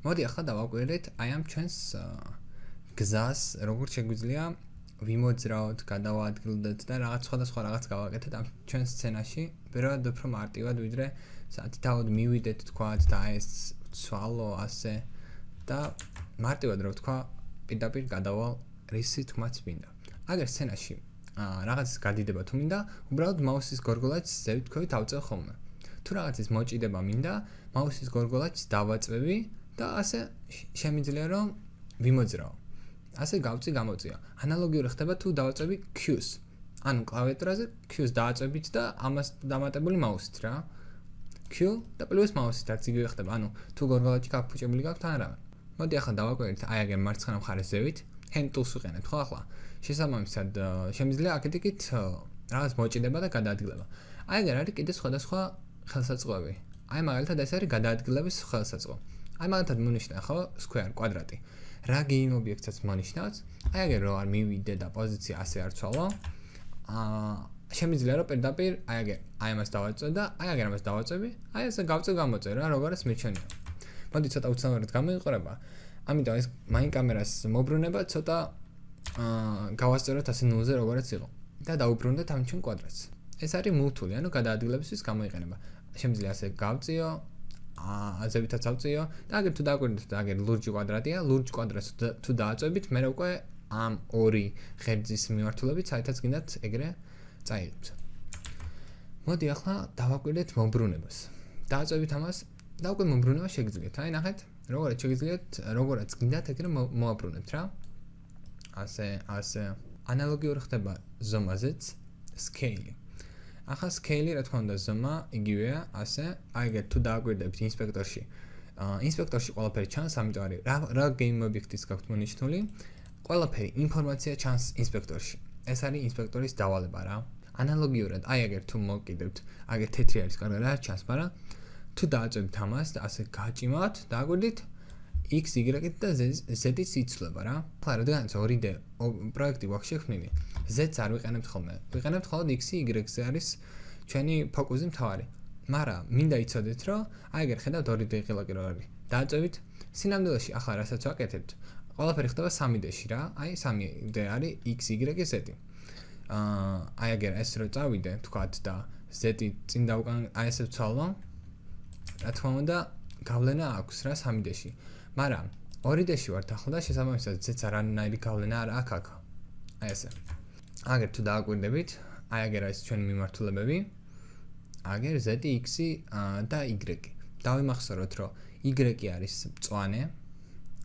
მოდი ახლა დავაკვირდეთ აი ამ ჩვენს გზას, როგორ შეგვიძლია ვიმოძრაოთ, გადავაადგილდეთ და რაღაც სხვადასხვა რაღაც გავაკეთეთ ამ ჩვენ სცენაში, პირველად უფრო მარტივად ვიდრე სათითაოდ მივიდეთ თქვათ და ეს ვცვალო ასე და მარტივად რო ვთქვა, პირდაპირ გადავალ რისი თქმაც მინდა. აგერ სცენაში რაღაცის გადიდება თუ მინდა, უბრალოდ მაუსის გორგოლაც ზევით ავწევ ხოლმე. თუ რაღაცის მოჭიდება მინდა, მაუსის გორგოლაც დავაწევი და ასე შემიძლია რომ ვიმოძრაო. ასე გავწი გამოწია. ანალოგიური ხდება თუ დავაწევი Q-ს. ანუ კლავიატურაზე Q-ს დააწევით და ამას დამატებული მაუსით რა. Q და პლუს მაუსით არც იგივე ხდება. ანუ თუ გორგოლაჭი გაგფუჭებული გაქვთ ან არა. მოდი ახლა დავაკვირდეთ აი აგერ მარცხენა მხარეს ზევით. hand tools ვიყენებთ ხო ახლა? შესაბამისად შემიძლია აქეთ-იქით რაღაც მოჭიდება და გადაადგილება. აი აგერ არის კიდე სხვადასხვა ხელსაწყოები. აი მაგალითად ეს არის გადაადგილების ხელსაწყო. აი მაგალითად მონიშნა ხო square კვადრატი. რა game object-საც მონიშნავს? აი აგერ რო არ მივიდე და პოზიცია ასე არ ცვალო. შემიძლია რომ პირდაპირ აი აგერ აი ამას დავაწევ და აი აგერ ამას დავაწევი. აი ესე გავწევ გამოწევ რა როგორაც მიჩვენია. მოდი ცოტა უცნაურად გამოიყურება. ამიტომ ეს მაინ კამერას მოbrunება ცოტა გავასწოროთ ასე ნულზე როგორიც იყო და დაუბრუნდეთ ამ ჩვენ კვადრატს. ეს არის მულტული, ანუ გადაადგილებისთვის გამოიყენება. შემიძლია ასე გავწიო, აზევითაც ავწიო და აგერ თუ დააკვირდეთ აგერ ლურჯი კვადრატია, ლურჯ კვადრატს თუ დააწევით, მე უკვე ამ ორი ღერძის მიმართულებით საერთოდ გინდათ ეგრე წაიღებთ. მოდი ახლა დავაკვირდეთ მოbrunებას. დააწევით ამას და უკვე მოbrunება შეგიძლიათ. აი ნახეთ, როგორაც შეგიძლიათ, როგორაც გინდათ ეგრე მოაბრუნებთ რა. ასე ანალოგიური ხდება ზომაზეც scale. ახლა scale რა თქმა უნდა ზომა იგივეა, ასე აი ეგრე თუ დააკვირდებთ ინსპექტორში. ინსპექტორში ყველაფერი ჩანს, ამიტომ არის რა game object-ის გაქვთ მონიშნული, ყველაფერი ინფორმაცია ჩანს ინსპექტორში. ეს არის ინსპექტორის დავალება რა. ანალოგიურად აი ეგრე თუ მოკიდებთ, აგერ თეთრი არის კარგად რა ჩანს, მაგრამ თუ დააწევთ ამას და ასე გაჭიმავთ, დააკვირდით x, y და z-იც იცვლება რა. ახლა რადგანაც 2D პროექტი გვაქვს შექმნილი, z-ს არ ვიყენებთ ხოლმე. ვიყენებთ ხოლმე x-ი, y-ზე არის ჩვენი ფოკუსი მთავარი. მაგრამ მინდა იცოდეთ, რომ აი ეგერ ხედავთ 2D ღილაკი რო არის. დააწევით სინამდვილეში ახლა რასაც ვაკეთებთ, ყველაფერი ხდება 3D-ში რა. აი 3D არის x, y, z. აი ეგერ ეს რო წავიდე, თქვათ და z-ი წინ დავუკან აი ესე ვცვალო. რა თქმა უნდა, გავლენა აქვს რა 3D-ში. მაგრამ 2D-ში ვართ ახლა და შესაბამისად z-ს არანაირი გავლენა არ აქვს აქ. აი ესე. აგერ თუ დააკვირდებით, აი აგერ არის ჩვენი მიმართულებები. აგერ z, x და y. დავიმახსოვროთ, რომ y არის მწვანე.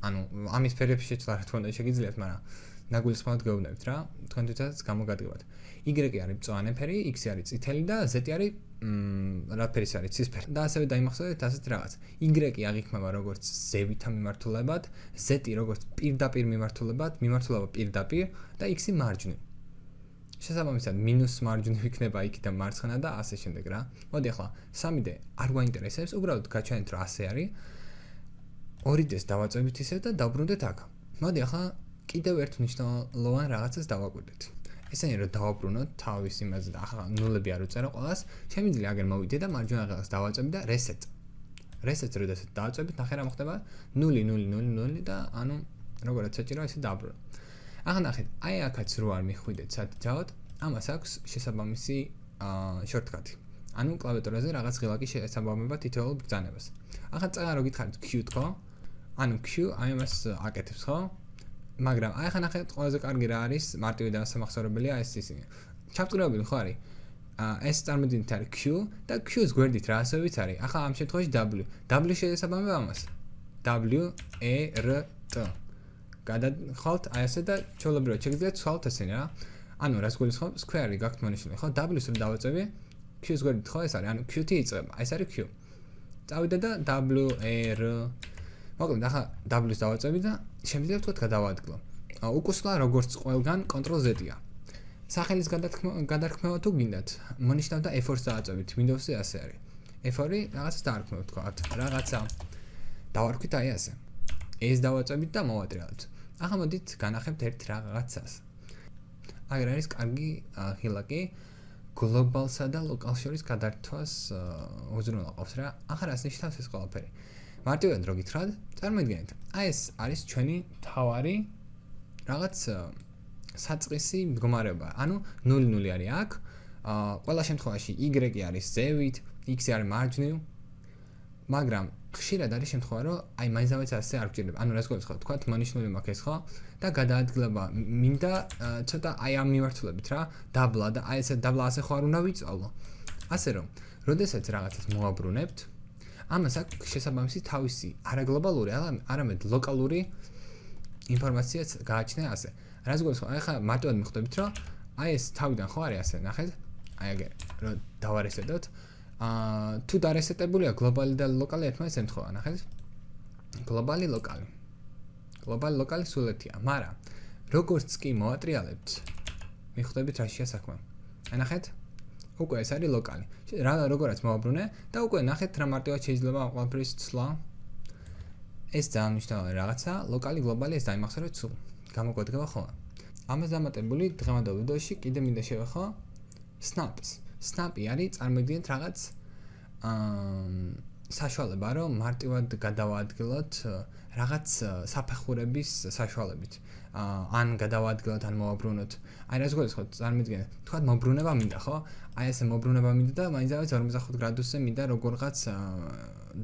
ანუ ამის ფერების შეცვლა რა თქმა უნდა შეგიძლიათ, მაგრამ ნაგულისხმევად გეუბნებით რა. თქვენ თვითონაც გამოგადგებათ. y არის მწვანე ფერი, x არის წითელი და z არის რა ფერის არის ცისფერი. და ასევე დაიმახსოვრეთ ასეთ რაღაც. y აღიქმება როგორც ზევითა მიმართულებად, z როგორც პირდაპირ მიმართულებად, მიმართულება პირდაპირ და x მარჯვნივ. შესაბამისად მინუს მარჯვნივ იქნება იქიდან მარცხენა და ასე შემდეგ რა. მოდი ახლა 3D არ გვაინტერესებს, უბრალოდ გაჩვენეთ რომ ასე არის. 2D-ს დავაწევით ისე და დავბრუნდეთ აქ. მოდი ახლა კიდევ ერთ მნიშვნელოვან რაღაცას დავაკვირდეთ. ესენი რომ დავაბრუნოთ თავის იმაზე და ახლა ნულები არ უწერო ყველას, შემიძლია აგერ მოვიდე და მარჯვენა ღილაკს დავაწევი და reset. reset-ს როდესაც დავაწევით, ნახე რა მოხდება 0 0 0 0 და ანუ როგორაც საჭიროა ესე დააბრუნო. ახლა ნახეთ, აი აქაც რო არ მიხვიდეთ სათითაოდ, ამას აქვს შესაბამისი shortcut. ანუ კლავიატურაზე რაღაც ღილაკი შეესაბამება თითოეულ ბრძანებას. ახლა წანა რო გითხარით Q თქო, ანუ Q აი ამას აკეთებს ხო? მაგრამ აი ახლა ნახეთ ყველაზე კარგი რა არის მარტივი და სამახსოვრებელია ეს ისინი. ჩამწკრივებელი ხო არის? ეს წარმოიდგინეთ არის Q და Q-ს გვერდით რა ასე ვიცი არის. ახლა ამ შემთხვევაში W. W შეესაბამება ამას. W E R T. გადახვალთ აი ასე და ჩვეულებრივად შეგიძლიათ ცვალოთ ესენი რა. ანუ რას გულისხმობს? square-ი გაქვთ მონიშნული ხო? W-ს რომ დავაწევი, Q-ს გვერდით ხო ეს არის? ანუ Q-თი იწყება. ეს არის Q. წავიდე და W E R მოკლედ ახლა W-ს დავაწევი და შემიძლია ვთქვათ გადავაადგილო. უკუსლა როგორც ყველგან Ctrl-Z-ია. სახელის გადარქმევა თუ გინდათ, მონიშნავ და F4-ს დააწევით. Windows-ზე ასე არის. F4 რაღაცას დაარქმევთ თქვათ, რაღაცა დავარქვით აი ასე. ეს დავაწევით და მოვატრიალეთ. ახლა მოდით განახებთ ერთ რაღაცას. აგერ არის კარგი ღილაკი გლობალსა და ლოკალ შორის გადართვას უზრუნველყოფს რა. ახლა რას ნიშნავს ეს ყველაფერი? მარტივად რო გითხრათ, წარმოიდგინეთ, აი ეს არის ჩვენი თავარი რაღაც საწყისი მდგომარეობა. ანუ 0 არის აქ, ყველა შემთხვევაში y არის ზევით, x არის მარჯვნივ, მაგრამ ხშირად არის შემთხვევა, რომ აი მაინც ასე არ გჭირდება. ანუ რას გვაქვს ხო, თქვათ მონიშნული მაქვს ეს ხო და გადაადგილება მინდა ცოტა აი ამ მიმართულებით რა, დაბლა და აი ესე დაბლა ასე ხო არ უნდა ვიწვალო. ასე რომ, როდესაც რაღაცას მოაბრუნებთ, ამას აქვს შესაბამისი თავისი არაგლობალური, არამედ ლოკალური ინფორმაციაც გააჩნია ასე. რას გვაქვს ხო, აი ხა მარტივად მიხვდებით, რომ აი ეს თავიდან ხო არის ასე, ნახეთ? აი ეგ რომ დავარესტოთ. თუ დარესეტებულია გლობალი და ლოკალი ერთმანეთს ემთხვევა, ნახეთ? გლობალი, ლოკალი. გლობალი, ლოკალი სულ ერთია, მაგრამ როგორც კი მოვატრიალებთ, მიხვდებით რაშია საქმე. აი ნახეთ? უკვე ეს არის ლოკალი. როგორაც მოვაბრუნე და უკვე ნახეთ რა მარტივად შეიძლება ამ ყველაფრის ცვლა. ეს ძალიან მნიშვნელოვანი რაღაცა, ლოკალი, გლობალი ეს დაიმახსოვრეთ სულ. გამოგვადგება ხოლმე. ამას დამატებული დღევანდელ ვიდეოში კიდე მინდა შევეხო snaps. Snap-ი არის წარმოიდგინეთ რაღაც საშუალება, რომ მარტივად გადავაადგილოთ რაღაც საფეხურების საშუალებით. ან გადავაადგილოთ, ან მოვაბრუნოთ. აი რას გვეცხოთ, წარმოიდგინეთ, თქვათ მოbrunება მინდა, ხო? აი ესე მოbrunება მინდა და მაინც 45 გრადუსზე მინდა როგორღაც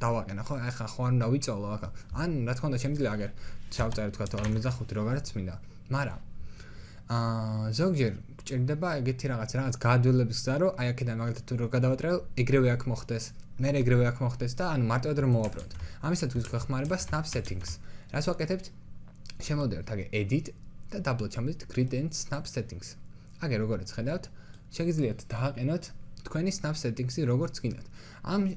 დავაყენა, ხო? აი ხა ხო არ უნდა ვიწოლო ახლა. ან რა თქმა უნდა შემიძლია აგერ ჩავწერე თქვათ 45 როგორაც მინდა. მაგრამ ზოგჯერ გჭირდება ეგეთი რაღაც გაადვილების გზა, რომ აი აქედან მაგალითად თუ რო გადავატრიალ, ეგრევე აქ მოხდეს, მე ეგრევე აქ მოხდეს და ანუ მარტივად რომ მოვაბრუნოთ. ამისათვის გვეხმარება snap settings. რას ვაკეთებთ? შემოვდივართ აგერ edit და დაბლად ჩამოვიდეთ grid and snap settings. აგერ როგორც ხედავთ, შეგიძლიათ დააყენოთ თქვენი snap settings-ი როგორც გინდათ.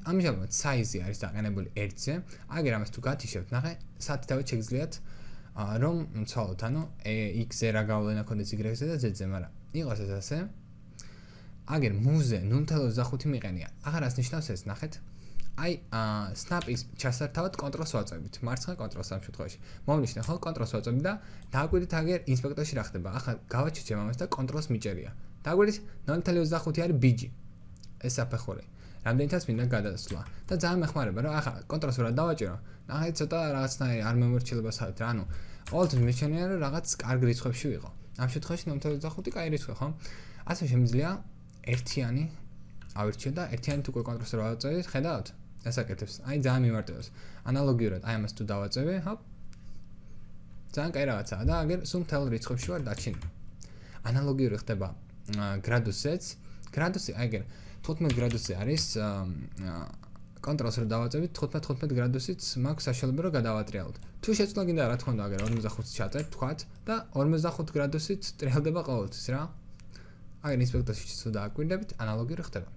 ამჟამად size-ი არის დაყენებული 1-ზე. აგერ ამას თუ გათიშებთ, ნახე, სათითავით შეგიძლიათ რომ ცვალოთ, ანუ x-ზე რა გავლენა ქონდეს y-ზე და z-ზე, მაგრამ იყოს ეს ასე. აგერ move-ზე 0.25 მიყენია. აღარას ნიშნავს ეს, ნახეთ. აი snap-ის ჩასართავად კონტროლს ვაწვევით. მარცხნივ კონტროლს ამ შემთხვევაში. მოვნიშნე ხო კონტროლს ვაწვევით და დააკვირდით აგერ ინსპექტორში რა ხდება. ახლა გავაჩეჩემ ამას და კონტროლს მიჭერია. დააკვირდით 0.25 არის bg. ეს საფეხური. რამდენითაც მინდა გადასვლა და ძალიან მეხმარება რომ ახლა კონტროლს რა დავაჭირო. ნახე ცოტა რაღაცნაირი არ მომორჩილება საერთოდ რა, ანუ ყოველთვის მეჩვენია რომ რაღაც კარგ რიცხვებში ვიყო. ამ შემთხვევაში 0.25 კაი რიცხვი ხო? ასე შემიძლია ერთიანი ავირჩიო და ერთიანი თუ კონტროლს რა ვაწევით, ხედავთ? ეს აკეთებს. აი ძალიან მიმართავს. ანალოგიურად აი ამას თუ დავაწევე, ჰოპ. ძალიან კაი რაღაცაა და აგერ სულ მთელ რიცხვებში ვარ დაჩინე. ანალოგიური ხდება გრადუსზეც. გრადუსი აგერ 15 გრადუსზე არის კონტროლს რო დავაწევით 15 გრადუსით მაქვს საშუალება რომ გადავატრიალოთ. თუ შეცვლა გინდა რა თქმა უნდა აგერ 45-ს ჩაწერთ თქვათ და 45 გრადუსით ტრიალდება ყოველთვის რა. აგერ ინსპექტორში თუ დააკვირდებით ანალოგიური ხდება.